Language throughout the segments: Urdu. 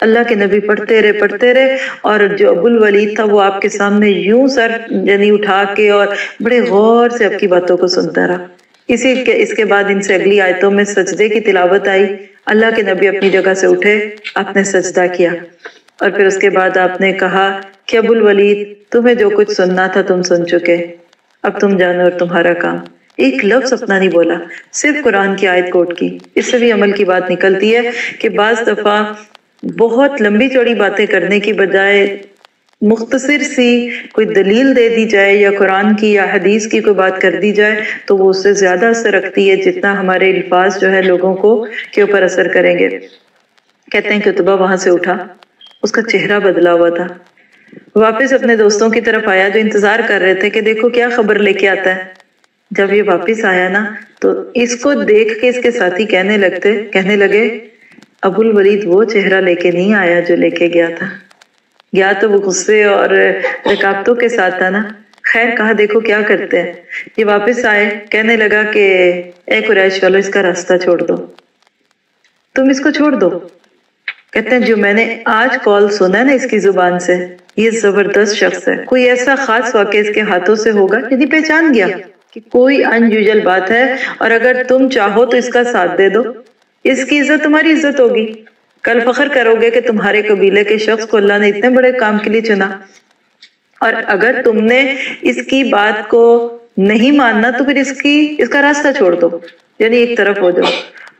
اللہ کے نبی پڑھتے رہے اور جو ابو الولید تھا وہ آپ کے سامنے یوں سر یعنی اٹھا کے اور بڑے غور سے آپ کی باتوں کو سنتا رہا۔ اس کے بعد ان سے اگلی آیتوں میں سجدے کی تلاوت آئی۔ اللہ کے نبی اپنی جگہ سے اٹھے، آپ نے سجدہ کیا، اور پھر اس کے بعد آپ نے کہا کہ ابو الولید تمہیں جو کچھ سننا تھا تم سن چکے، اب تم جانو اور تمہارا کام۔ ایک لفظ اپنا نہیں بولا، صرف قرآن کی آیت کوٹ کی۔ اس سے بھی عمل کی بات نکلتی ہے کہ بعض دفعہ بہت لمبی چوڑی باتیں کرنے کی بجائے مختصر سی کوئی دلیل دے دی جائے یا قرآن کی یا حدیث کی کوئی بات کر دی جائے تو وہ اس سے زیادہ اثر رکھتی ہے جتنا ہمارے الفاظ جو ہے لوگوں کو کے اوپر اثر کریں گے۔ کہتے ہیں کہ عتبہ وہاں سے اٹھا، اس کا چہرہ بدلا ہوا تھا، واپس اپنے دوستوں کی طرف آیا جو انتظار کر رہے تھے کہ دیکھو کیا خبر لے کے آتا ہے۔ جب یہ واپس آیا نا تو اس کو دیکھ کے اس کے ساتھی کہنے لگے ابو الولید وہ چہرہ لے کے نہیں آیا جو لے کے گیا تھا، گیا تو وہ غصے اور رکابتوں کے ساتھ تھا نا۔ خیر کہا دیکھو کیا کرتے ہیں۔ یہ واپس آئے، کہنے لگا کہ اے قریش والو اس کا راستہ چھوڑ دو، تم اس کو چھوڑ دو۔ کہتے ہیں جو میں نے آج کال سنا نا اس کی زبان سے، یہ زبردست شخص ہے، کوئی ایسا خاص واقعہ اس کے ہاتھوں سے ہوگا، یعنی پہچان گیا کہ کوئی انیوژل بات ہے، اور اگر تم چاہو تو اس کا ساتھ دے دو، اس کی عزت تمہاری عزت ہوگی، کل فخر کرو گے کہ تمہارے قبیلے کے شخص کو اللہ نے اتنے بڑے کام کے لیے چنا، اور اگر تم نے اس کی بات کو نہیں ماننا تو پھر اس کا راستہ چھوڑ دو، یعنی ایک طرف ہو جاؤ۔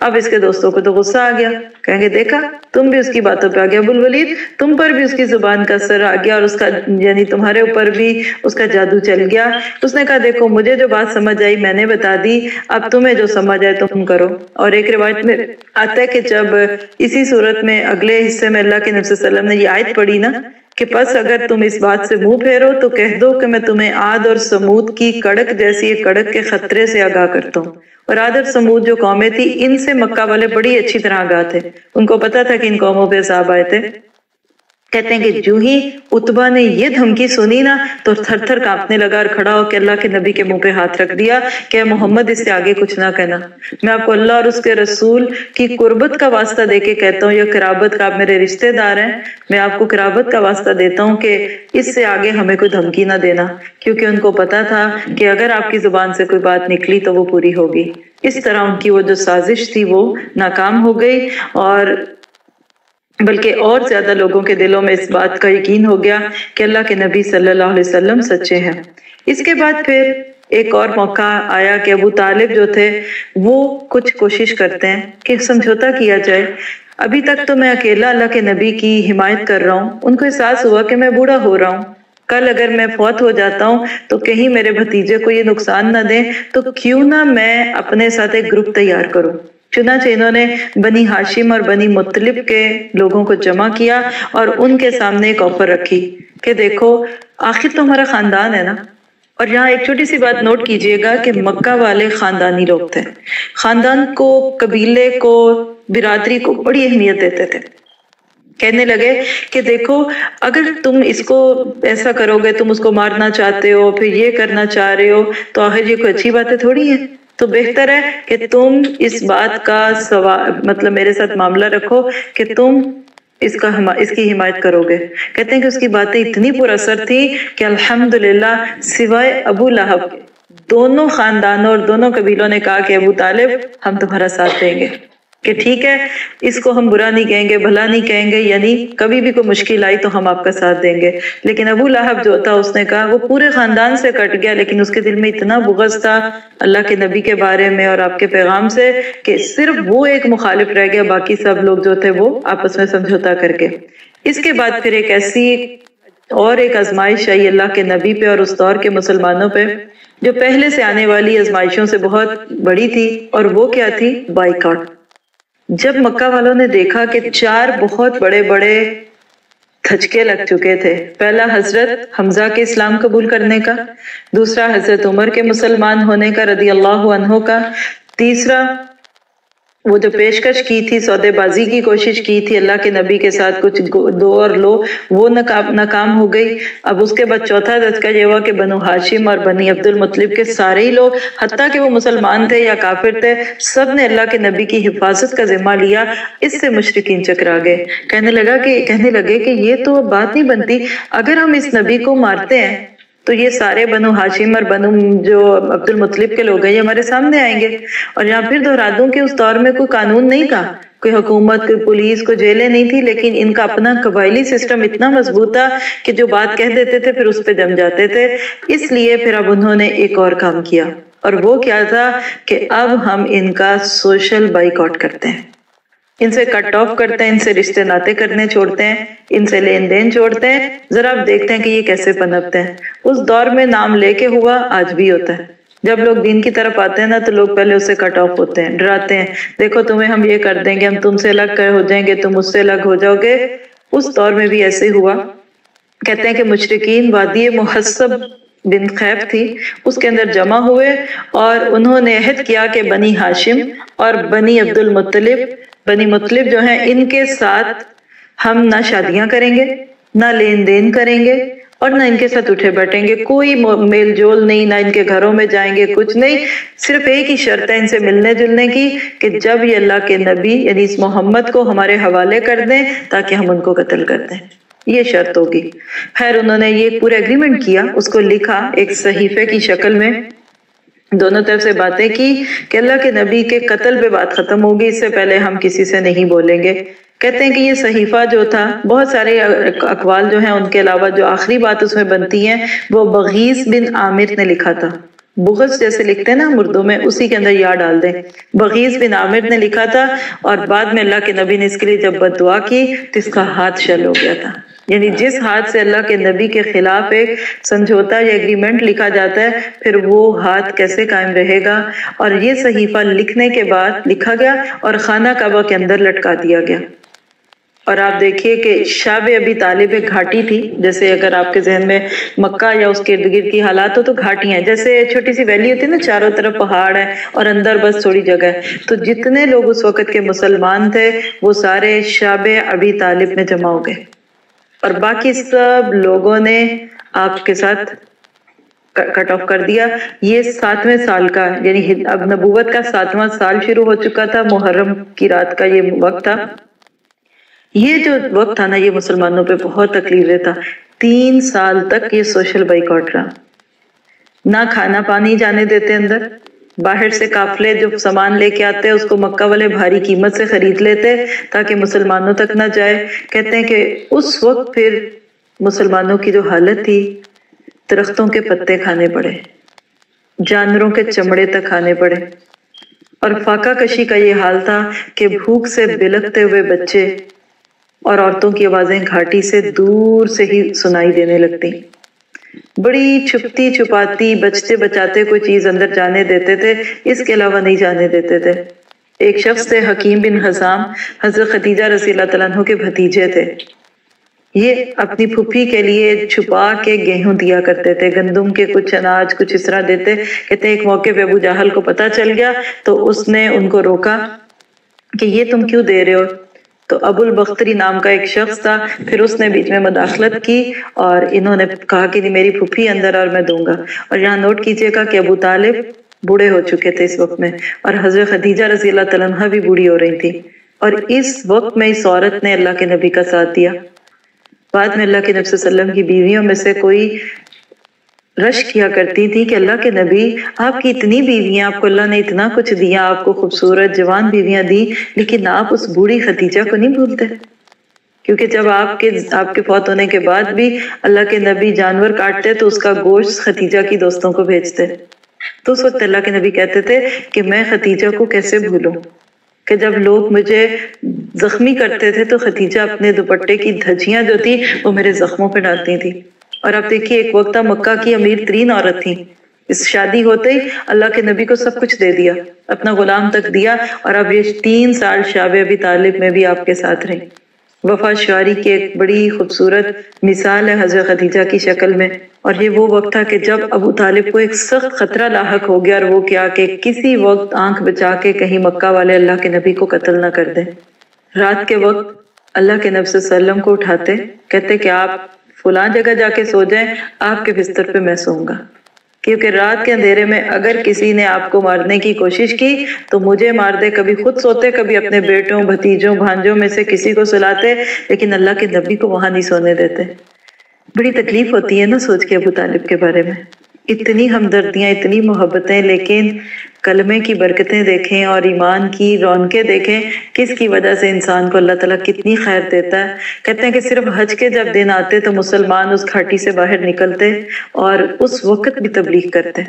اب اس کے دوستوں کو تو غصہ آ گیا، کہیں گے دیکھا تم بھی اس کی باتوں پہ آ گیا، ابو الولید تم پر بھی اس کی زبان کا اثر آ گیا اور اس کا یعنی تمہارے اوپر بھی اس کا جادو چل گیا۔ اس نے کہا دیکھو مجھے جو بات سمجھ آئی میں نے بتا دی، اب تمہیں جو سمجھ آئے تم کرو۔ اور ایک روایت میں آتا ہے کہ جب اسی صورت میں اگلے حصے میں اللہ کے نبی صلی اللہ علیہ وسلم نے یہ آیت پڑھی نا کہ پس اگر تم اس بات سے منہ پھیرو تو کہہ دو کہ میں تمہیں عاد اور سمود کی کڑک جیسی ایک کڑک کے خطرے سے آگاہ کرتا ہوں۔ اور عاد اور سمود جو قومیں تھی ان سے مکہ والے بڑی اچھی طرح آگاہ تھے، ان کو پتا تھا کہ ان قوموں پہ عذاب آئے تھے۔ کہتے ہیں کہ جو ہی عتبہ نے یہ دھمکی سنی نا تو تھر تھر کانپنے لگا اور کھڑا ہو کے اللہ کے نبی کے منہ پہ ہاتھ رکھ دیا کہ محمد اس سے آگے کچھ نہ کہنا، میں آپ کو اللہ اور اس کے رسول کی قربت کا واسطہ دے کے کہتا ہوں، یا قرابت کا، آپ میرے رشتہ دار ہیں، میں آپ کو قرابت کا واسطہ دیتا ہوں کہ اس سے آگے ہمیں کوئی دھمکی نہ دینا، کیونکہ ان کو پتا تھا کہ اگر آپ کی زبان سے کوئی بات نکلی تو وہ پوری ہوگی۔ اس طرح ان کی وہ جو سازش تھی وہ ناکام ہو گئی، اور بلکہ اور زیادہ لوگوں کے دلوں میں اس بات کا یقین ہو گیا کہ اللہ کے نبی صلی اللہ علیہ وسلم سچے ہیں۔ اس کے بعد پھر ایک اور موقع آیا کہ ابو طالب جو تھے وہ کچھ کوشش کرتے ہیں کہ سمجھوتا کیا جائے، ابھی تک تو میں اکیلا اللہ کے نبی کی حمایت کر رہا ہوں، ان کو احساس ہوا کہ میں بوڑھا ہو رہا ہوں، کل اگر میں فوت ہو جاتا ہوں تو کہیں میرے بھتیجے کو یہ نقصان نہ دیں، تو کیوں نہ میں اپنے ساتھ ایک گروپ تیار کروں۔ چنانچہ انہوں نے بنی ہاشم اور بنی مطلب کے لوگوں کو جمع کیا اور ان کے سامنے ایک آفر رکھی کہ دیکھو آخر تو ہمارا خاندان ہے نا۔ اور یہاں ایک چھوٹی سی بات نوٹ کیجئے گا کہ مکہ والے خاندانی لوگ تھے، خاندان کو، قبیلے کو، برادری کو بڑی اہمیت دیتے تھے۔ کہنے لگے کہ دیکھو اگر تم اس کو ایسا کرو گے، تم اس کو مارنا چاہتے ہو، پھر یہ کرنا چاہ رہے ہو، تو آخر یہ کوئی اچھی باتیں تھوڑی ہے، تو بہتر ہے کہ تم اس بات کا مطلب میرے ساتھ معاملہ رکھو کہ تم اس کی حمایت کرو گے۔ کہتے ہیں کہ اس کی باتیں اتنی پر اثر تھی کہ الحمدللہ سوائے ابو لہب دونوں خاندانوں اور دونوں قبیلوں نے کہا کہ ابو طالب ہم تمہارا ساتھ دیں گے، کہ ٹھیک ہے اس کو ہم برا نہیں کہیں گے، بھلا نہیں کہیں گے، یعنی کبھی بھی کوئی مشکل آئی تو ہم آپ کا ساتھ دیں گے۔ لیکن ابو لہب جو تھا اس نے کہا، وہ پورے خاندان سے کٹ گیا لیکن اس کے دل میں اتنا بغض تھا اللہ کے نبی کے بارے میں اور آپ کے پیغام سے کہ صرف وہ ایک مخالف رہ گیا، باقی سب لوگ جو تھے وہ آپس میں سمجھوتا کر کے۔ اس کے بعد پھر ایک ایسی اور ایک آزمائش آئی اللہ کے نبی پہ اور اس دور کے مسلمانوں پہ جو پہلے سے آنے والی آزمائشوں سے بہت بڑی تھی، اور وہ کیا تھی؟ بائیکاٹ۔ جب مکہ والوں نے دیکھا کہ 4 بہت بڑے بڑے دھچکے لگ چکے تھے، پہلا حضرت حمزہ کے اسلام قبول کرنے کا، دوسرا حضرت عمر کے مسلمان ہونے کا رضی اللہ عنہ کا، تیسرا وہ جو پیشکش کی تھی، سودے بازی کی کوشش کی تھی اللہ کے نبی کے ساتھ کچھ دو اور لو، وہ ناکام ہو گئی۔ اب اس کے بعد چوتھا دھچکا یہ ہوا کہ بنو ہاشم اور بنی عبد المطلب کے سارے ہی لوگ، حتیٰ کہ وہ مسلمان تھے یا کافر تھے، سب نے اللہ کے نبی کی حفاظت کا ذمہ لیا۔ اس سے مشرکین چکرا گئے، کہنے لگے کہ یہ تو اب بات نہیں بنتی، اگر ہم اس نبی کو مارتے ہیں تو یہ سارے بنو ہاشم اور بنو جو عبد المطلب کے لوگ ہیں یہ ہمارے سامنے آئیں گے۔ اور یہاں پھر دہرا دوں کہ اس دور میں کوئی قانون نہیں تھا، کوئی حکومت، کوئی پولیس، کوئی جیلیں نہیں تھی، لیکن ان کا اپنا قبائلی سسٹم اتنا مضبوط تھا کہ جو بات کہہ دیتے تھے پھر اس پہ جم جاتے تھے۔ اس لیے پھر اب انہوں نے ایک اور کام کیا، اور وہ کیا تھا کہ اب ہم ان کا سوشل بائیکاٹ کرتے ہیں، ان سے کٹ آف کرتے ہیں، ان سے رشتے ناطے کرنے چھوڑتے ہیں، ان سے لین دین چھوڑتے ہیں۔ ذرا آپ دیکھتے ہیں کہ یہ کیسے پنپتے ہیں۔ اس دور میں نام لے کے ہوا، آج بھی ہوتا ہے۔ جب لوگ دین کی طرف آتے ہیں نا تو لوگ پہلے اس سے کٹ آف ہوتے ہیں، ڈراتے ہیں، دیکھو تمہیں ہم یہ کر دیں گے، ہم تم سے الگ ہو جائیں گے، تم اس سے الگ ہو جاؤ گے۔ اس دور میں بھی ایسے ہوا۔ کہتے ہیں کہ مشرکین وادی محصب بن خیف تھی، اس کے اندر جمع ہوئے اور انہوں نے عہد کیا کہ بنی ہاشم اور بنی عبد المطلب، بنی مطلب جو ہیں ان کے ساتھ ہم نہ شادیاں کریں گے، نہ لین دین کریں گے، اور نہ ان کے ساتھ اٹھے بیٹھیں گے، کوئی میل جول نہیں، نہ ان کے گھروں میں جائیں گے، کچھ نہیں۔ صرف ایک ہی شرط ہے ان سے ملنے جلنے کی کہ جب یہ اللہ کے نبی یعنی اس محمد کو ہمارے حوالے کر دیں تاکہ ہم ان کو قتل کر دیں، یہ شرط ہوگی۔ خیر انہوں نے یہ پورا ایگریمنٹ کیا، اس کو لکھا ایک صحیفے کی شکل میں، دونوں طرف سے باتیں کی کہ اللہ کے نبی کے قتل پہ بات ختم ہوگی، اس سے پہلے ہم کسی سے نہیں بولیں گے۔ کہتے ہیں کہ یہ صحیفہ جو تھا، بہت سارے اقوال جو ہیں ان کے علاوہ جو آخری بات اس میں بنتی ہے وہ بغیث بن عامر نے لکھا تھا۔ بغض جیسے لکھتے ہیں نا اردو میں، اسی کے اندر یا ڈال دیں، بغیث بن عامر نے لکھا تھا، اور بعد میں اللہ کے نبی نے اس کے لیے جب بد دعا کی تو اس کا ہاتھ شل ہو گیا تھا۔ یعنی جس ہاتھ سے اللہ کے نبی کے خلاف ایک سمجھوتا یا ایگریمنٹ لکھا جاتا ہے، پھر وہ ہاتھ کیسے قائم رہے گا۔ اور یہ صحیفہ لکھنے کے بعد لکھا گیا اور خانہ کعبہ کے اندر لٹکا دیا گیا۔ اور آپ دیکھیے کہ شعب ابی طالب ایک گھاٹی تھی، جیسے اگر آپ کے ذہن میں مکہ یا اس کے ارد گرد کی حالات ہو تو گھاٹیاں ہیں، جیسے چھوٹی سی ویلی ہوتی ہے نا، چاروں طرف پہاڑ ہے اور اندر بس تھوڑی جگہ ہے، تو جتنے لوگ اس وقت کے مسلمان تھے وہ سارے شعب ابی طالب میں جمع ہو گئے، اور باقی سب لوگوں نے آپ کے ساتھ کٹ آف کر دیا۔ یہ 7ویں سال کا یعنی اب نبوت کا 7واں سال شروع ہو چکا تھا، محرم کی رات کا یہ وقت تھا۔ یہ جو وقت تھا نا یہ مسلمانوں پہ بہت تکلیف دہ تھا۔ 3 سال تک یہ سوشل بائیکاٹ رہا، نہ کھانا پانی جانے دیتے اندر، باہر سے قافلے جو سامان لے کے آتے اس کو مکہ والے بھاری قیمت سے خرید لیتے تاکہ مسلمانوں تک نہ جائے۔ کہتے ہیں کہ اس وقت پھر مسلمانوں کی جو حالت تھی، درختوں کے پتے کھانے پڑے، جانوروں کے چمڑے تک کھانے پڑے، اور فاقہ کشی کا یہ حال تھا کہ بھوک سے بلکتے ہوئے بچے اور عورتوں کی آوازیں گھاٹی سے دور سے ہی سنائی دینے لگتی۔ بڑی چھپتی چھپاتی بچتے بچاتے کوئی چیز اندر جانے دیتے تھے، اس کے علاوہ نہیں جانے دیتے تھے۔ ایک شخص تھے حکیم بن حزام، حضرت خدیجہ رضی اللہ تعالیٰ عنہ کے بھتیجے تھے۔ یہ اپنی پھوپھی کے لیے چھپا کے گیہوں دیا کرتے تھے، گندم کے کچھ اناج کچھ اس طرح دیتے۔ کہتے ہیں ایک موقع پہ ابو جہل کو پتہ چل گیا تو اس نے ان کو روکا کہ یہ تم کیوں دے رہے ہو؟ تو ابو البختری نام کا ایک شخص تھا، پھر اس نے بیچ میں مداخلت کی اور انہوں نے کہا کہ میری پھوپھی اندر اور میں دوں گا۔ اور یہاں نوٹ کیجئے گا کہ ابو طالب بوڑھے ہو چکے تھے اس وقت میں، اور حضرت خدیجہ رضی اللہ تعالیٰ عنہ بھی بوڑھی ہو رہی تھی، اور اس وقت میں اس عورت نے اللہ کے نبی کا ساتھ دیا۔ بعد میں اللہ کے نبی صلی اللہ علیہ وسلم کی بیویوں میں سے کوئی رش کیا کرتی تھی کہ اللہ کے نبی آپ کی اتنی بیویاں، آپ کو اللہ نے اتنا کچھ دیا، آپ کو خوبصورت جوان بیویاں دی، لیکن آپ اس بوڑھی خدیجہ کو نہیں بھولتے؟ کیونکہ جب آپ کے فوت ہونے کے بعد بھی اللہ کے نبی جانور کاٹتے تو اس کا گوشت خدیجہ کی دوستوں کو بھیجتے، تو اس وقت اللہ کے نبی کہتے تھے کہ میں خدیجہ کو کیسے بھولوں، کہ جب لوگ مجھے زخمی کرتے تھے تو خدیجہ اپنے دوپٹے کی دھجیاں جو تھی وہ میرے زخموں پہ ڈالتی تھی۔ اور اب دیکھیے ایک وقت مکہ کی امیر ترین عورت تھی، اس شادی ہوتے ہی اللہ کے نبی کو سب کچھ دے دیا، اپنا غلام تک دیا، اور اب یہ 3 سال شعب ابی طالب میں بھی آپ کے ساتھ رہی۔ وفا شعری کی ایک بڑی خوبصورت مثال ہے حضرت خدیجہ کی شکل میں، اور یہ وہ وقت تھا کہ جب ابو طالب کو ایک سخت خطرہ لاحق ہو گیا، اور وہ کیا کہ کسی وقت آنکھ بچا کے کہیں مکہ والے اللہ کے نبی کو قتل نہ کر دیں۔ رات کے وقت اللہ کے نبی صلی اللہ علیہ وسلم کو اٹھاتے، کہتے کہ آپ فلاں جگہ جا کے سو جائیں، آپ کے بستر پہ میں سوؤں گا، کیونکہ رات کے اندھیرے میں اگر کسی نے آپ کو مارنے کی کوشش کی تو مجھے مار دے۔ کبھی خود سوتے، کبھی اپنے بیٹوں، بھتیجوں، بھانجوں میں سے کسی کو سلاتے، لیکن اللہ کے نبی کو وہاں نہیں سونے دیتے۔ بڑی تکلیف ہوتی ہے نا سوچ کے ابو طالب کے بارے میں، اتنی ہمدردیاں، اتنی محبتیں، لیکن کلمے کی برکتیں دیکھیں اور ایمان کی رونقیں دیکھیں، کس کی وجہ سے انسان کو اللہ تعالیٰ کتنی خیر دیتا ہے۔ کہتے ہیں کہ صرف حج کے جب دن آتے تو مسلمان اس گھاٹی سے باہر نکلتے اور اس وقت بھی تبلیغ کرتے۔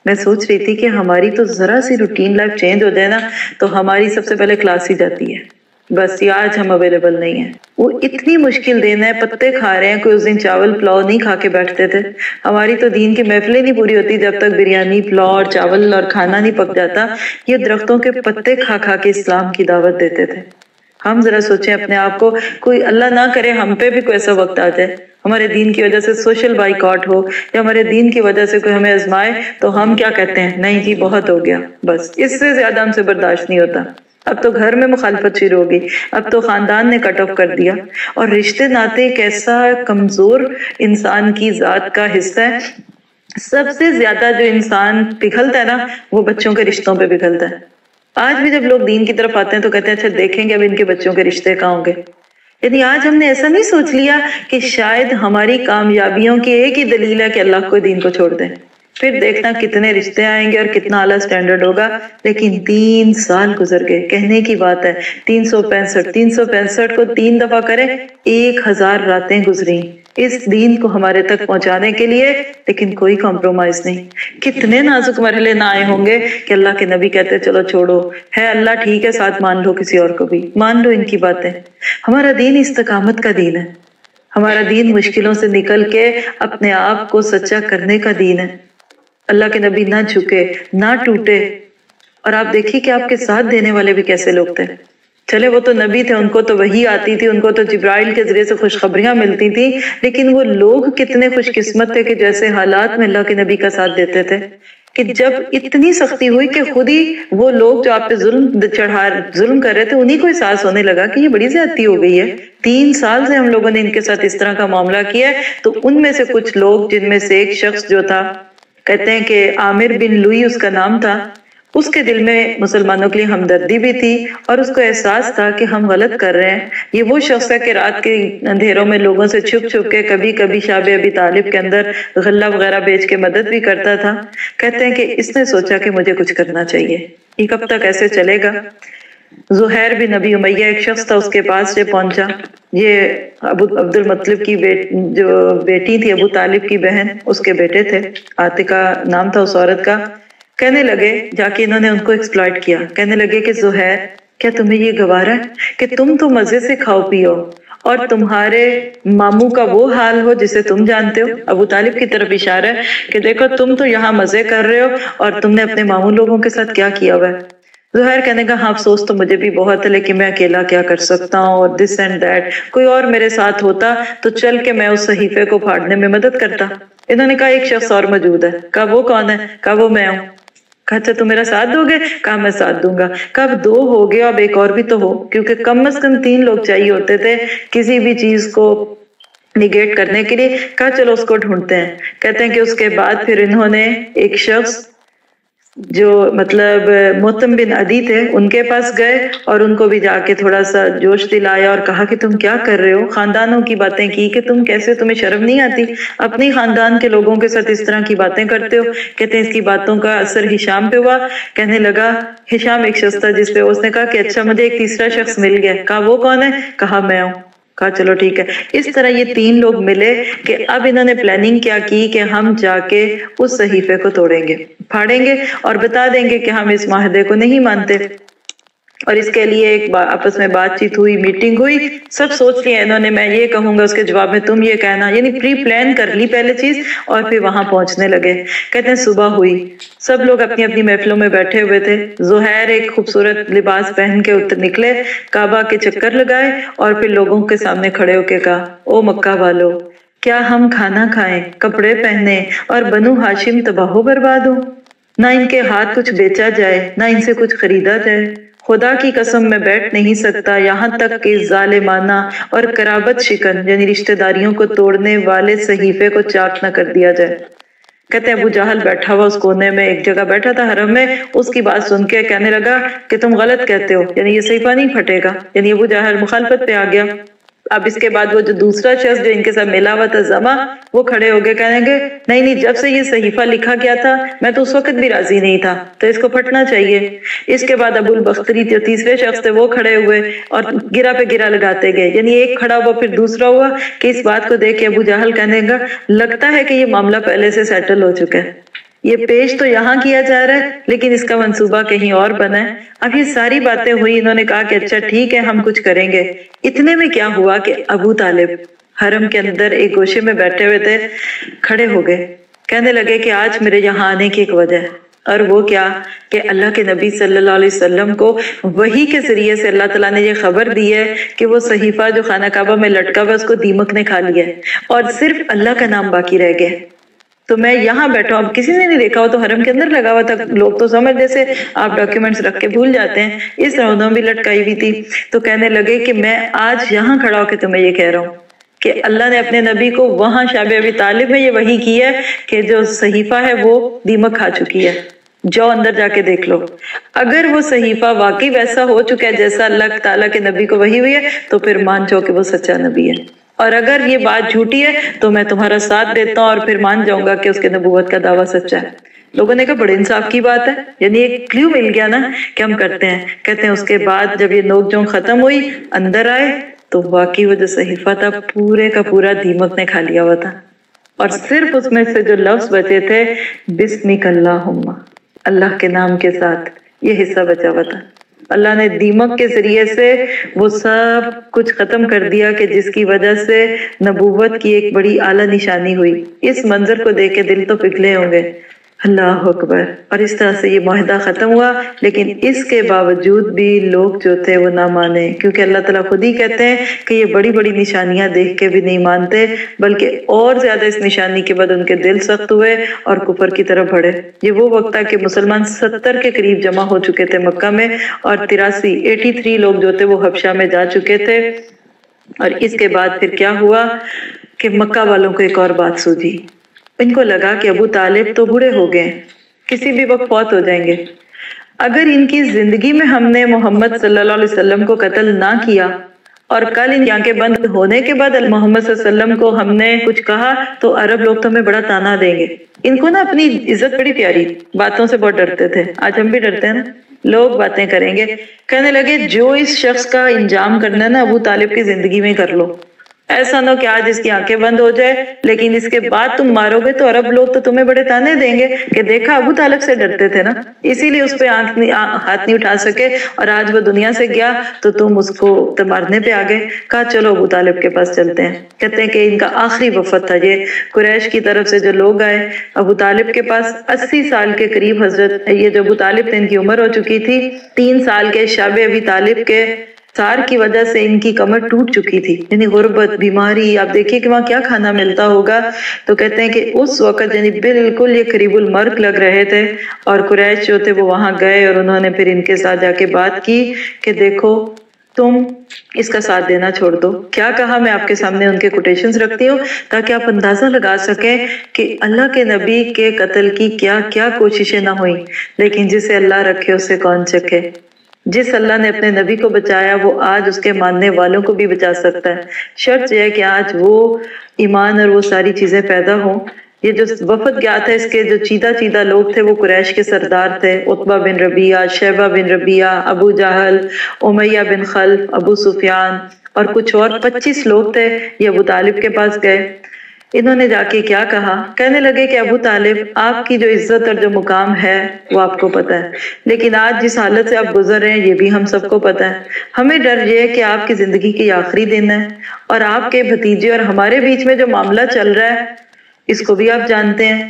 میں سوچ رہی تھی کہ ہماری تو ذرا سی روٹین لائف چینج ہو جائے نا تو ہماری سب سے پہلے کلاس ہی جاتی ہے، بس یہ آج ہم اویلیبل نہیں ہیں۔ وہ اتنی مشکل دن ہے، پتے کھا رہے ہیں، کوئی اس دن چاول پلاؤ نہیں کھا کے بیٹھتے تھے۔ ہماری تو دین کی محفلیں نہیں پوری ہوتی جب تک بریانی، پلاؤ اور چاول اور کھانا نہیں پک جاتا۔ یہ درختوں کے پتے کھا کھا کے اسلام کی دعوت دیتے تھے۔ ہم ذرا سوچیں اپنے آپ کو، کوئی اللہ نہ کرے ہم پہ بھی کوئی ایسا وقت آ جائے، ہمارے دین کی وجہ سے سوشل بائیکاٹ ہو یا ہمارے دین کی وجہ سے کوئی ہمیں آزمائے، تو ہم کیا کہتے ہیں؟ نہیں جی بہت ہو گیا، بس اس سے زیادہ ہم سے برداشت نہیں ہوتا۔ اب تو گھر میں مخالفت شروع ہوگی، اب تو خاندان نے کٹ آف کر دیا، اور رشتے ناتے ایک ایسا کمزور انسان کی ذات کا حصہ ہے۔ سب سے زیادہ جو انسان پگھلتا ہے نا وہ بچوں کے رشتوں پہ پگھلتا ہے۔ آج بھی جب لوگ دین کی طرف آتے ہیں تو کہتے ہیں اچھا دیکھیں گے اب ان کے بچوں کے رشتے کہاں ہوں گے۔ یعنی آج ہم نے ایسا نہیں سوچ لیا کہ شاید ہماری کامیابیوں کی ایک ہی دلیل ہے کہ اللہ کو دین کو چھوڑ دیں، پھر دیکھنا کتنے رشتے آئیں گے اور کتنا اعلیٰ سٹینڈرڈ ہوگا۔ لیکن 3 سال گزر گئے، کہنے کی بات ہے 365 کو 3 دفعہ کریں، 1000 راتیں گزری اس دین کو ہمارے تک پہنچانے کے لیے، لیکن کوئی کمپرومائز نہیں۔ کتنے نازک مرحلے نہ آئے ہوں گے کہ اللہ کے نبی کہتے چلو چھوڑو، ہے اللہ ٹھیک ہے، ساتھ مان لو کسی اور کو بھی، مان لو ان کی باتیں۔ ہمارا دین استقامت کا دین ہے، ہمارا دین مشکلوں سے نکل کے اپنے آپ کو سچا کرنے کا دین ہے۔ اللہ کے نبی نہ جھکے، نہ ٹوٹے، اور آپ دیکھیے کہ آپ کے ساتھ دینے والے بھی کیسے لوگ تھے۔ چلے وہ تو نبی تھے، ان کو تو وحی آتی تھی، ان کو تو جبرائیل کے ذریعے سے خوشخبریاں ملتی تھیں، لیکن وہ لوگ کتنے خوش قسمت تھے کہ جیسے حالات میں اللہ کے نبی کا ساتھ دیتے تھے، کہ جب اتنی سختی ہوئی کہ خود ہی وہ لوگ جو آپ پہ ظلم کر رہے تھے انہی کو احساس ہونے لگا کہ یہ بڑی زیادتی ہو گئی ہے، 3 سال سے ہم لوگوں نے ان کے ساتھ اس طرح کا معاملہ کیا ہے۔ تو ان میں سے کچھ لوگ، جن میں سے ایک شخص جو تھا، کہتے ہیں کہ عامر بن لوئی اس کا نام تھا، اس کے دل میں مسلمانوں کے لیے ہمدردی بھی تھی اور اس کو احساس تھا کہ ہم غلط کر رہے ہیں۔ یہ وہ شخص ہے کہ رات کے اندھیروں میں لوگوں سے چھپ چھپ کے کبھی کبھی شعب ابی طالب کے اندر غلہ وغیرہ بیچ کے مدد بھی کرتا تھا۔ کہتے ہیں کہ اس نے سوچا کہ مجھے کچھ کرنا چاہیے، یہ کب تک ایسے چلے گا۔ زہیر بن ابی امیہ ایک شخص تھا، اس کے پاس سے پہنچا، یہ عبد المطلب کی جو بیٹی تھی، ابو طالب کی بہن، اس کے بیٹے تھے، عاتقہ نام تھا اس عورت کا۔ کہنے لگے، جا کے انہوں نے ان کو ایکسپلائٹ کیا، کہنے لگے کہ زہیر کیا تمہیں یہ گوارا ہے کہ تم تو مزے سے کھاؤ پیو اور تمہارے ماموں کا وہ حال ہو جسے تم جانتے ہو؟ ابو طالب کی طرف اشارہ ہے کہ دیکھو تم تو یہاں مزے کر رہے ہو اور تم نے اپنے ماموں لوگوں کے ساتھ کیا کیا ہوا ہے۔ زہیر کہنے کا ہاں افسوس تو مجھے بھی بہت ہے، لیکن میں اکیلا کیا کر سکتا ہوں، اور دس اینڈ دیٹ، کوئی اور میرے ساتھ ہوتا تو چل کے میں اس صحیفے کو پھاڑنے میں مدد کرتا۔ انہوں نے کہا ایک شخص اور موجود ہے۔ کہا وہ کون ہے؟ کہا وہ میں ہوں۔ کہا اچھا تم میرا ساتھ دو گے؟ کہا میں ساتھ دوں گا۔ کہا اب 2 ہو گیا، اب ایک اور بھی تو ہو، کیونکہ کم از کم 3 لوگ چاہیے ہوتے تھے کسی بھی چیز کو نیگیٹ کرنے کے لیے۔ کہا چلو اس کو ڈھونڈتے ہیں۔ کہتے ہیں کہ اس کے بعد پھر انہوں نے ایک شخص جو مطلب محتم بن عدی تھے ان کے پاس گئے اور ان کو بھی جا کے تھوڑا سا جوش دلایا اور کہا کہ تم کیا کر رہے ہو، خاندانوں کی باتیں کی کہ تم کیسے، تمہیں شرم نہیں آتی اپنی خاندان کے لوگوں کے ساتھ اس طرح کی باتیں کرتے ہو۔ کہتے ہیں اس کی باتوں کا اثر ہشام پہ ہوا۔ کہنے لگا، ہشام ایک شخص تھا جس پہ اس نے کہا کہ اچھا مجھے ایک تیسرا شخص مل گیا۔ کہا وہ کون ہے؟ کہا میں ہوں۔ کہا چلو ٹھیک ہے۔ اس طرح یہ 3 لوگ ملے کہ اب انہوں نے پلاننگ کیا کی کہ ہم جا کے اس صحیفے کو توڑیں گے، پھاڑیں گے اور بتا دیں گے کہ ہم اس معاہدے کو نہیں مانتے۔ اور اس کے لیے ایک آپس میں بات چیت ہوئی، میٹنگ ہوئی، سب سوچ لیا انہوں نے میں یہ کہوں گا اس کے جواب میں تم یہ کہنا، یعنی پری پلان کر لی پہلے چیز، اور پھر وہاں پہنچنے لگے۔ کہتے ہیں صبح ہوئی، سب لوگ اپنی اپنی محفلوں میں بیٹھے ہوئے تھے۔ زہیر ایک خوبصورت لباس پہن کے نکلے، کعبہ کے چکر لگائے اور پھر لوگوں کے سامنے کھڑے ہو کے کہا، او مکہ والو، کیا ہم کھانا کھائیں، کپڑے پہنے اور بنو ہاشم تباہ و برباد ہو؟ نہ ان کے ہاتھ کچھ بیچا جائے، نہ ان سے کچھ خریدا جائے۔ خدا کی قسم میں بیٹھ نہیں سکتا یہاں تک کہ ظالمانہ اور قرابت شکن یعنی رشتہ داریوں کو توڑنے والے صحیفے کو چاک نہ کر دیا جائے۔ کہتے ہیں ابو جہل بیٹھا ہوا اس کونے میں ایک جگہ بیٹھا تھا حرم میں، اس کی بات سن کے کہنے لگا کہ تم غلط کہتے ہو، یعنی یہ صحیفہ نہیں پھٹے گا، یعنی ابو جہل مخالفت پہ آ گیا۔ اب اس کے بعد وہ جو دوسرا شخص جو ان کے ساتھ ملا ہوا تھا زما، وہ کھڑے ہو گئے کہنے گے نہیں جب سے یہ صحیفہ لکھا گیا تھا میں تو اس وقت بھی راضی نہیں تھا، تو اس کو پھٹنا چاہیے۔ اس کے بعد ابو البختری جو تیسرے شخص تھے وہ کھڑے ہوئے اور گرا پہ گرا لگاتے گئے، یعنی ایک کھڑا ہوا پھر دوسرا ہوا، کہ اس بات کو دیکھ کے ابو جہل کہنے گا لگتا ہے کہ یہ معاملہ پہلے سے سیٹل ہو چکا ہے، یہ پیش تو یہاں کیا جا رہا ہے لیکن اس کا منصوبہ کہیں اور بنا ہے۔ اب یہ ساری باتیں ہوئی، انہوں نے کہا کہ اچھا ٹھیک ہے ہم کچھ کریں گے۔ اتنے میں کیا ہوا کہ ابو طالب حرم کے اندر ایک گوشے میں بیٹھے ہوئے تھے، کھڑے ہو گئے، کہنے لگے کہ آج میرے یہاں آنے کی ایک وجہ ہے، اور وہ کیا کہ اللہ کے نبی صلی اللہ علیہ وسلم کو وحی کے ذریعے سے اللہ تعالیٰ نے یہ خبر دی ہے کہ وہ صحیفہ جو خانہ کعبہ میں لٹکا ہوا اس کو دیمک نے کھا لیا ہے اور صرف اللہ کا نام باقی رہ گیا۔ تو میں یہاں بیٹھا ہوں، اب کسی نے نہیں دیکھا ہو تو حرم کے اندر لگا ہوا تھا، لوگ تو سمجھ جیسے آپ ڈاکیومنٹس رکھ کے بھول جاتے ہیں، اس طرح انہوں بھی لٹکائی ہوئی تھی۔ تو کہنے لگے کہ میں آج یہاں کھڑا ہو کے تمہیں یہ کہہ رہا ہوں کہ اللہ نے اپنے نبی کو وہاں شعب ابی طالب میں یہ وحی کی ہے کہ جو صحیفہ ہے وہ دیمک کھا چکی ہے، جاؤ اندر جا کے دیکھ لو۔ اگر وہ صحیفہ واقعی ویسا ہو چکا ہے جیسا اللہ تعالیٰ کے نبی کو وحی ہوئی ہے تو پھر مان جاؤ کہ وہ سچا نبی ہے، اور اگر یہ بات جھوٹی ہے تو میں تمہارا ساتھ دیتا ہوں اور پھر مان جاؤں گا کہ اس کے نبوت کا دعویٰ سچا ہے۔ لوگوں نے کہا بڑے انصاف کی بات ہے، یعنی ایک کلیو مل گیا نا کہ ہم کرتے ہیں۔ کہتے ہیں اس کے بعد جب یہ نوک جھونک ختم ہوئی اندر آئے تو واقعی وہ جو صحیفہ تھا پورے کا پورا دیمک نے کھا لیا ہوا تھا، اور صرف اس میں سے جو لفظ بچے تھے بسمک اللہم، اللہ کے نام کے ساتھ، یہ حصہ بچا ہوا تھا۔ اللہ نے دیمک کے ذریعے سے وہ سب کچھ ختم کر دیا کہ جس کی وجہ سے نبوت کی ایک بڑی اعلیٰ نشانی ہوئی۔ اس منظر کو دیکھ کے دل تو پگھلے ہوں گے، اللہ اکبر۔ اور اس طرح سے یہ معاہدہ ختم ہوا، لیکن اس کے باوجود بھی لوگ جو تھے وہ نہ مانے، کیونکہ اللہ تعالیٰ خود ہی کہتے ہیں کہ یہ بڑی بڑی نشانیاں دیکھ کے بھی نہیں مانتے، بلکہ اور زیادہ اس نشانی کے بعد ان کے دل سخت ہوئے اور کفر کی طرف بڑھے۔ یہ وہ وقت تھا کہ مسلمان 70 کے قریب جمع ہو چکے تھے مکہ میں، اور 83 لوگ جو تھے وہ حبشہ میں جا چکے تھے۔ اور اس کے بعد پھر کیا ہوا کہ مکہ والوں کو ایک اور بات سوجھی، ان کو لگا کہ ابو طالب تو بوڑھے ہو گئے، کسی بھی وقت فوت ہو جائیں گے، اگر ان کی زندگی میں ہم نے محمد صلی اللہ علیہ وسلم کو قتل نہ کیا اور کل ان کی آنکھیں بند ہونے کے بعد محمد صلی اللہ علیہ وسلم کو ہم نے کچھ کہا تو عرب لوگ تو ہمیں بڑا تانا دیں گے۔ ان کو نا اپنی عزت بڑی پیاری، باتوں سے بہت ڈرتے تھے، آج ہم بھی ڈرتے ہیں نا، لوگ باتیں کریں گے۔ کہنے لگے جو اس شخص کا انجام کرنا ہے نا ابو طالب کی زندگی میں کر لو، ایسا نہ ہو کہ آج اس کی آنکھیں بند ہو جائے لیکن اس کے بعد تم مارو گے تو عرب لوگ تو تمہیں بڑے تانے دیں گے کہ دیکھا ابو طالب سے ڈرتے تھے نا، اسی لیے اس پہ ہاتھ نہیں اٹھا سکے، اور آج وہ دنیا سے گیا تو تم اس کو مارنے پہ آگے۔ کہا چلو ابو طالب کے پاس چلتے ہیں۔ کہتے ہیں کہ ان کا آخری وفد تھا، یہ قریش کی طرف سے جو لوگ آئے ابو طالب کے پاس، 80 سال کے قریب حضرت یہ جو ابو طالب تھے ان کی عمر ہو چکی تھی، 3 سال کے شعب ابی طالب کے سار کی وجہ سے ان کی کمر ٹوٹ چکی تھی، یعنی غربت، بیماری، آپ دیکھیے کہ وہاں کیا کھانا ملتا ہوگا۔ تو کہتے ہیں کہ اس وقت یعنی بالکل یہ قریب المرگ لگ رہے تھے، اور قریش جو تھے وہ وہاں گئے اور انہوں نے پھر ان کے ساتھ جا کے بات کی کہ دیکھو تم اس کا ساتھ دینا چھوڑ دو۔ کیا کہا میں آپ کے سامنے ان کے کوٹیشنز رکھتی ہوں تاکہ آپ اندازہ لگا سکیں کہ اللہ کے نبی کے قتل کی کیا کیا کوششیں نہ ہوئیں، لیکن جسے اللہ رکھے اسے کون چکے۔ جس اللہ نے اپنے نبی کو بچایا وہ آج اس کے ماننے والوں کو بھی بچا سکتا ہے، شرط یہ ہے کہ آج وہ ایمان اور وہ ساری چیزیں پیدا ہوں۔ یہ جو وفد گیا تھا اس کے جو چیدہ لوگ تھے وہ قریش کے سردار تھے، عتبہ بن ربیعہ، شیبہ بن ربیعہ، ابو جہل، امیہ بن خلف، ابو سفیان اور کچھ اور 25 لوگ تھے۔ یہ ابو طالب کے پاس گئے، انہوں نے جا کے کیا کہا؟ کہنے لگے کہ ابو طالب، آپ کی جو عزت اور جو مقام ہے وہ آپ کو پتہ ہے، لیکن آج جس حالت سے آپ گزر رہے ہیں یہ بھی ہم سب کو پتہ ہے۔ ہمیں ڈر یہ ہے کہ آپ کی زندگی کی آخری دن ہے، اور آپ کے بھتیجے اور ہمارے بیچ میں جو معاملہ چل رہا ہے اس کو بھی آپ جانتے ہیں،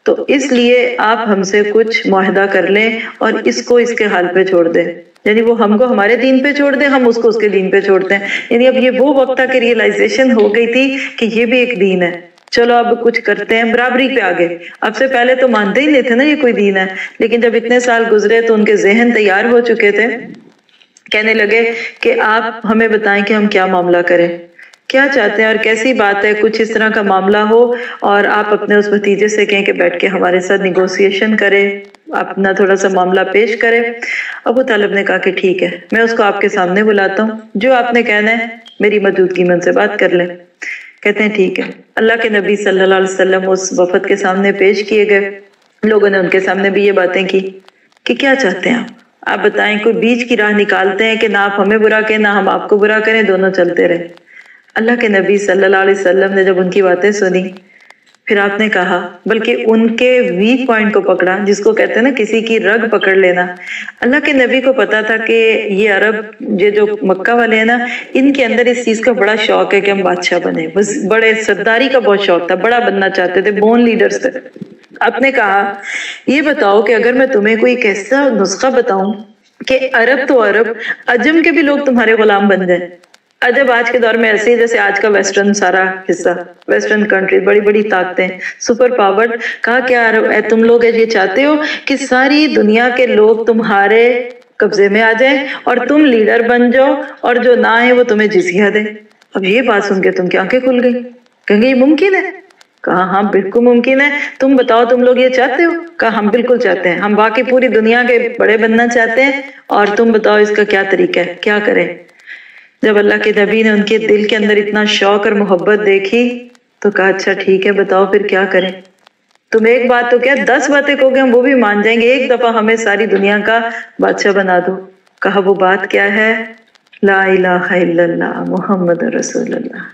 تو اس لیے آپ ہم سے کچھ معاہدہ کر لیں اور اس کو اس کے حال پہ چھوڑ دیں، یعنی وہ ہم کو ہمارے دین پہ چھوڑ دیں، ہم اس کو اس کے دین پہ چھوڑتے ہیں۔ یعنی اب یہ وہ وقت تھا کہ ریئلائزیشن ہو گئی تھی کہ یہ بھی ایک دین ہے، چلو اب کچھ کرتے ہیں، برابری پہ آگے۔ اب سے پہلے تو مانتے ہی نہیں تھے نا یہ کوئی دین ہے، لیکن جب اتنے سال گزرے تو ان کے ذہن تیار ہو چکے تھے۔ کہنے لگے کہ آپ ہمیں بتائیں کہ ہم کیا معاملہ کریں، کیا چاہتے ہیں اور کیسی بات ہے، کچھ اس طرح کا معاملہ ہو اور آپ اپنے اس بھتیجے سے کہیں کہ بیٹھ کے ہمارے ساتھ نیگوسیشن کرے، اپنا تھوڑا سا معاملہ پیش کرے۔ ابو طالب نے کہا کہ ٹھیک ہے، میں اس کو آپ کے سامنے بلاتا ہوں، جو آپ نے کہنا ہے میری موجودگی میں ان سے بات کر لیں۔ کہتے ہیں ٹھیک ہے۔ اللہ کے نبی صلی اللہ علیہ وسلم اس وفد کے سامنے پیش کیے گئے۔ لوگوں نے ان کے سامنے بھی یہ باتیں کی کہ کیا چاہتے ہیں آپ بتائیں، کوئی بیچ کی راہ نکالتے ہیں کہ نہ آپ ہمیں برا کہیں نہ ہم آپ کو برا کریں، دونوں چلتے رہے۔ اللہ کے نبی صلی اللہ علیہ وسلم نے جب ان کی باتیں سنی، پھر آپ نے کہا، بلکہ ان کے ویک پوائنٹ کو پکڑا، جس کو کہتے ہیں نا کسی کی رگ پکڑ لینا۔ اللہ کے نبی کو پتا تھا کہ یہ عرب، یہ جو مکہ والے ہیں نا، ان کے اندر اس چیز کا بڑا شوق ہے کہ ہم بادشاہ بنے، بڑے سرداری کا بہت شوق تھا، بڑا بننا چاہتے تھے، بون لیڈرز تھے۔ آپ نے کہا یہ بتاؤ کہ اگر میں تمہیں کوئی ایسا نسخہ بتاؤں کہ عرب تو عرب، عجم کے بھی لوگ تمہارے غلام بن جائیں۔ عجب آج کے دور میں ایسے ہی جیسے آج کا ویسٹرن سارا حصہ، ویسٹرن کنٹری، بڑی بڑی طاقتیں، سپر پاور، کہا کیا تم لوگ یہ چاہتے ہو کہ ساری دنیا کے لوگ تمہارے قبضے میں آ جائیں اور تم لیڈر بن جاؤ اور جو نہ ہے وہ تمہیں جزیہ دیں۔ اب یہ بات سن کے تم کی آنکھیں کھل گئی، کہیں گے یہ ممکن ہے؟ کہا ہاں بالکل ممکن ہے، تم بتاؤ تم لوگ یہ چاہتے ہو؟ کہا ہم بالکل چاہتے ہیں، ہم واقعی پوری دنیا کے بڑے بننا چاہتے ہیں، اور تم بتاؤ اس کا کیا طریقہ ہے، کیا کریں؟ جب اللہ کے نبی نے ان کے دل کے اندر اتنا شوق اور محبت دیکھی تو کہا اچھا ٹھیک ہے، بتاؤ پھر کیا کریں؟ تم ایک بات تو کیا 10 باتیں کہو گے ہم وہ بھی مان جائیں گے، ایک دفعہ ہمیں ساری دنیا کا بادشاہ بنا دو۔ کہا وہ بات کیا ہے؟ لا الہ الا اللہ محمد رسول اللہ۔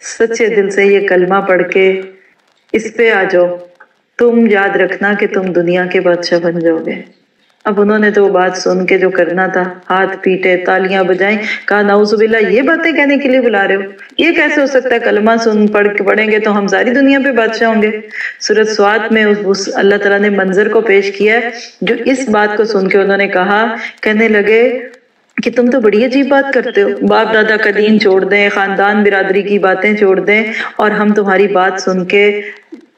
سچے دل سے یہ کلمہ پڑھ کے اس پہ آ جاؤ، تم یاد رکھنا کہ تم دنیا کے بادشاہ بن جاؤ گے۔ اب انہوں نے تو وہ بات سن کے جو کرنا تھا، ہاتھ پیٹے، تالیاں بجائیں، کہا نعوذ باللہ، یہ باتیں کہنے کے لیے بلا رہے ہو؟ یہ کیسے ہو سکتا ہے؟ کلمہ پڑھیں گے تو ہم ساری دنیا پہ بادشاہ ہوں گے۔ سورۃ سواد میں اللہ تعالیٰ نے منظر کو پیش کیا ہے، جو اس بات کو سن کے انہوں نے کہا، کہنے لگے کہ تم تو بڑی عجیب بات کرتے ہو، باپ دادا کا دین چھوڑ دیں، خاندان برادری کی باتیں چھوڑ دیں، اور ہم تمہاری بات سن کے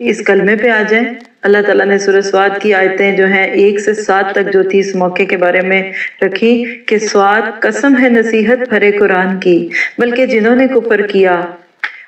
اس کلمے پہ آ جائیں۔ اللہ تعالیٰ نے سورۃ سواد کی آیتیں جو ہیں 1 سے 7 تک جو تھی اس موقع کے بارے میں رکھی کہ سواد قسم ہے نصیحت بھرے قرآن کی، بلکہ جنہوں نے کفر کیا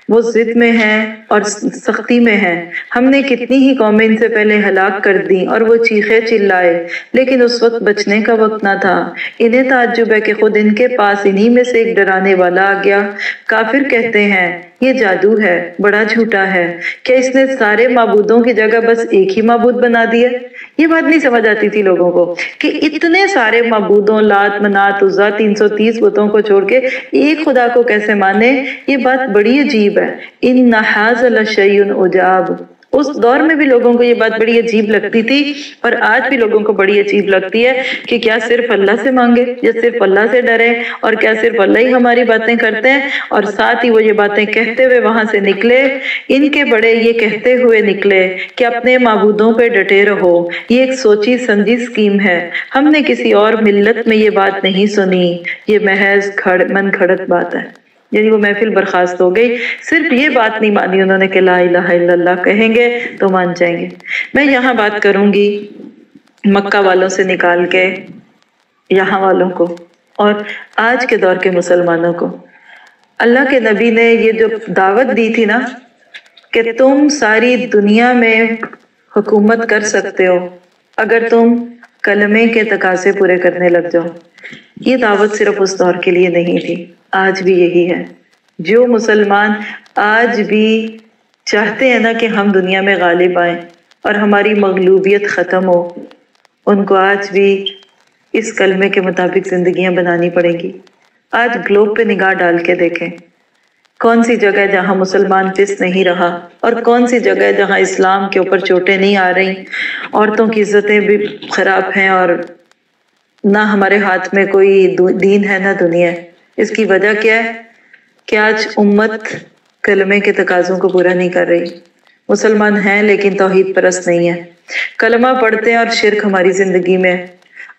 وہ ضد میں ہیں اور سختی میں ہیں۔ ہم نے کتنی ہی قومیں ان سے پہلے ہلاک کر دیں اور وہ چیخے چلائے، لیکن اس وقت بچنے کا وقت نہ تھا۔ انہیں تعجب ہے کہ خود ان کے پاس انہی میں سے ایک ڈرانے والا آ گیا۔ کافر کہتے ہیں یہ جادو ہے، بڑا جھوٹا ہے، کیا اس نے سارے معبودوں کی جگہ بس ایک ہی معبود بنا دیا؟ یہ بات نہیں سمجھ آتی تھی لوگوں کو کہ اتنے سارے معبودوں، لات منات عزا، 330 بتوں کو چھوڑ کے ایک خدا کو کیسے مانے؟ یہ بات بڑی عجیب ہے۔ ان ھذا لشیء عجاب۔ اس دور میں بھی لوگوں کو یہ بات بڑی عجیب لگتی تھی، اور آج بھی لوگوں کو بڑی عجیب لگتی ہے کہ کیا صرف اللہ سے مانگے یا صرف اللہ سے ڈرے، اور کیا صرف اللہ ہی ہماری باتیں کرتے ہیں؟ اور ساتھ ہی وہ یہ باتیں کہتے ہوئے وہاں سے نکلے، ان کے بڑے یہ کہتے ہوئے نکلے کہ اپنے معبودوں پہ ڈٹے رہو، یہ ایک سوچی سمجھی اسکیم ہے، ہم نے کسی اور ملت میں یہ بات نہیں سنی، یہ محض من گھڑت بات ہے۔ یعنی وہ محفل برخاست ہو گئی، صرف یہ بات نہیں مانی انہوں نے کہ لا الہ الا اللہ کہیں گے تو مان جائیں گے۔ میں یہاں بات کروں گی مکہ والوں سے نکال کے یہاں والوں کو اور آج کے دور کے مسلمانوں کو۔ اللہ کے نبی نے یہ جو دعوت دی تھی نا کہ تم ساری دنیا میں حکومت کر سکتے ہو اگر تم کلمے کے تقاضے پورے کرنے لگ جاؤ، یہ دعوت صرف اس دور کے لیے نہیں تھی، آج بھی یہی ہے۔ جو مسلمان آج بھی چاہتے ہیں نا کہ ہم دنیا میں غالب آئیں اور ہماری مغلوبیت ختم ہو، ان کو آج بھی اس کلمے کے مطابق زندگیاں بنانی پڑیں گی۔ آج گلوب پہ نگاہ ڈال کے دیکھیں، کون سی جگہ جہاں مسلمان پس نہیں رہا، اور کون سی جگہ جہاں اسلام کے اوپر چوٹیں نہیں آ رہی، عورتوں کی عزتیں بھی خراب ہیں، اور نہ ہمارے ہاتھ میں کوئی دین ہے نہ دنیا ہے۔ اس کی وجہ کیا ہے کہ آج امت کلمے کے تقاضوں کو پورا نہیں کر رہی۔ مسلمان ہیں لیکن توحید پرست نہیں ہے، کلمہ پڑھتے ہیں اور شرک ہماری زندگی میں ہے۔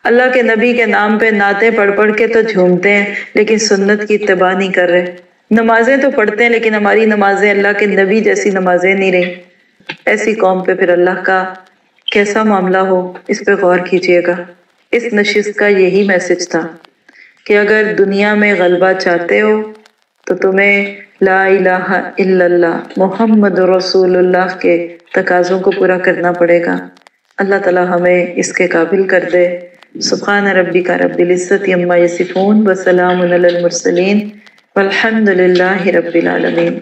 اللہ کے نبی کے نام پہ نعتیں پڑھ کے تو جھومتے ہیں لیکن سنت کی اتباع نہیں کر رہے۔ نمازیں تو پڑھتے ہیں لیکن ہماری نمازیں اللہ کے نبی جیسی نمازیں نہیں رہی۔ ایسی قوم پہ پھر اللہ کا کیسا معاملہ ہو، اس پہ غور کیجئے گا۔ اس نشست کا یہی میسج تھا کہ اگر دنیا میں غلبہ چاہتے ہو تو تمہیں لا الہ الا اللہ محمد رسول اللہ کے تقاضوں کو پورا کرنا پڑے گا۔ اللہ تعالی ہمیں اس کے قابل کر دے۔ سبحان ربک رب العزت عما یصفون وسلام علی المرسلین والحمد للہ رب العالمین۔